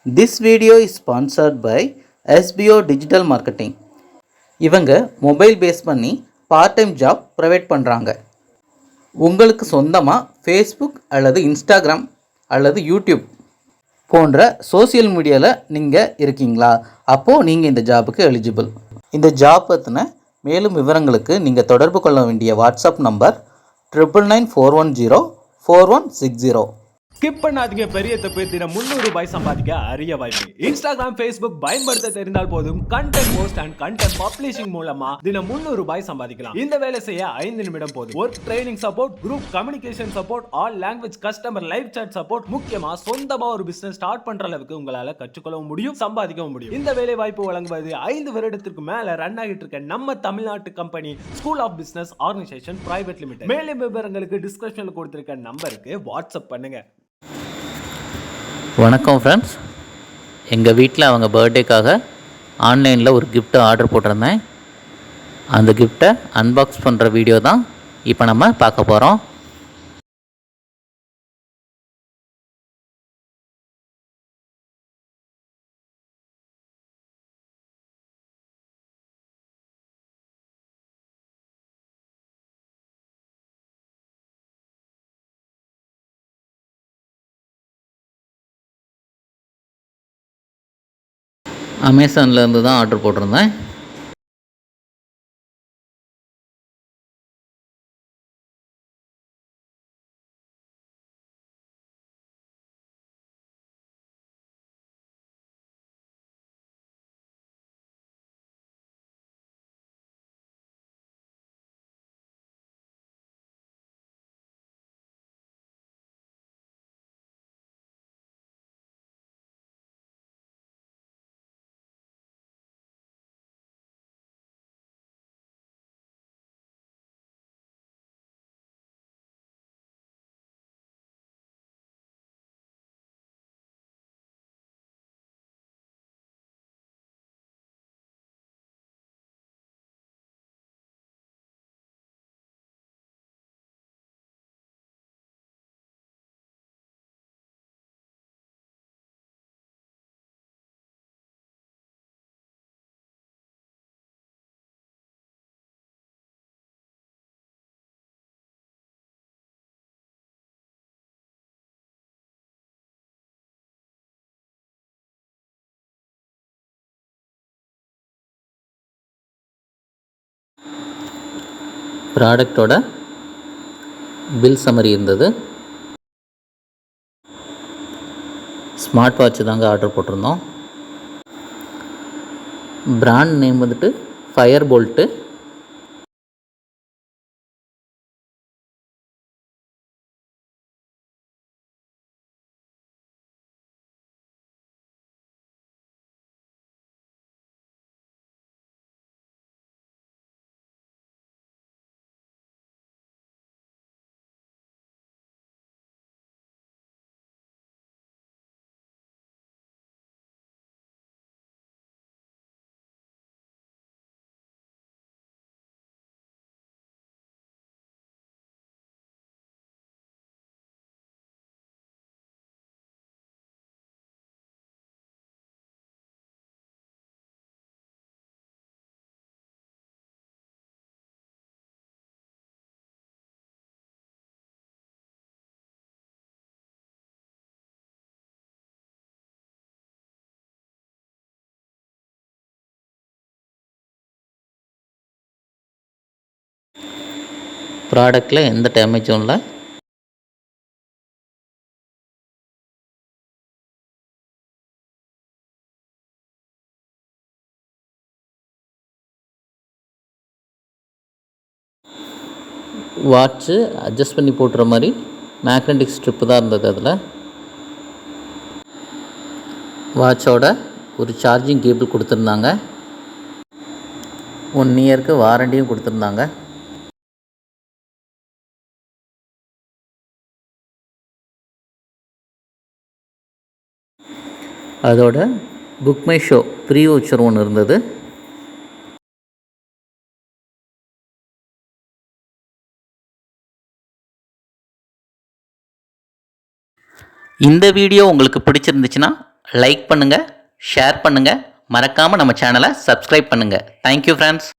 This video is sponsored by SBO Digital Marketing. இவங்க mobile base பண்ணி part time job provide பண்ணுறாங்க. உங்களுக்கு சொந்தமாக ஃபேஸ்புக் அல்லது இன்ஸ்டாகிராம் அல்லது யூடியூப் போன்ற சோசியல் மீடியாவில் நீங்கள் இருக்கீங்களா? அப்போது நீங்கள் இந்த ஜாபுக்கு எலிஜிபிள். இந்த ஜாப் பற்றின மேலும் விவரங்களுக்கு நீங்கள் தொடர்பு கொள்ள வேண்டிய வாட்ஸ்அப் நம்பர் 9994104160. ஸ்கிப் பண்ணாதீங்க, பெரிய தப்பு. தினம் 300 ரூபாய் சம்பாதிக்க அரிய வாய்ப்பு. இன்ஸ்டாகிராம், ஃபேஸ்புக் பயன்படுத்த தெரிந்தால் போதும். Content post and content publishing மூலமா தினம் 300 ரூபாய் சம்பாதிக்கலாம். இந்த வேலை செய்ய 5 நிமிடம் போதும். Work training support, group communication support, all language customer live chat support. முக்கியமா சொந்தமா ஒரு பிசினஸ் ஸ்டார்ட் பண்ற அளவுக்கு உங்களால கற்றுக்கொள்ளவும் முடியும், சம்பாதிக்கவும் முடியும். இந்த வேலை வாய்ப்பு வழங்குவது 5 வருடத்திற்கு மேல ரன் ஆகிட்டு இருக்க நம்ம தமிழ்நாட்டு company school of business organisation private limited. மேலும் விவரங்களுக்கு டிஸ்கிரிப்ஷன்ல கொடுத்திருக்க நம்பருக்கு வாட்ஸ்அப் பண்ணுங்க. வணக்கம் ஃப்ரெண்ட்ஸ், எங்கள் வீட்டில் அவங்க பர்த்டேக்காக ஆன்லைனில் ஒரு கிஃப்ட்டு ஆர்டர் போட்டிருந்தேன். அந்த கிஃப்ட்டை அன்பாக்ஸ் பண்ணுற வீடியோ தான் இப்போ நம்ம பார்க்க போகிறோம். அமேசான்லேருந்து தான் ஆர்டர் போட்டிருந்தேன். ப்ராடக்டோட பில் சம்மரி இருந்தது. ஸ்மார்ட் வாட்ச் தாங்க ஆர்டர் போட்டிருந்தோம். பிராண்ட் நேம் வந்துட்டு ஃபயர் போல்ட்டு. ப்ராடக்டில் எந்த டேமேஜும் இல்லை. வாட்ச்சு அட்ஜஸ்ட் பண்ணி போட்டுற மாதிரி மேக்னெட்டிக் ஸ்ட்ரிப்பு தான் இருந்தது. அதில் வாட்சோட ஒரு சார்ஜிங் கேபிள் கொடுத்துருந்தாங்க. 1 இயருக்கு வாரண்டியும் கொடுத்துருந்தாங்க. அதோட BookMyShow free voucher ஒன்று இருந்தது. இந்த வீடியோ உங்களுக்கு பிடிச்சிருந்துச்சுன்னா லைக் பண்ணுங்கள், ஷேர் பண்ணுங்கள், மறக்காமல் நம்ம சேனலை சப்ஸ்கிரைப் பண்ணுங்கள். Thank you friends.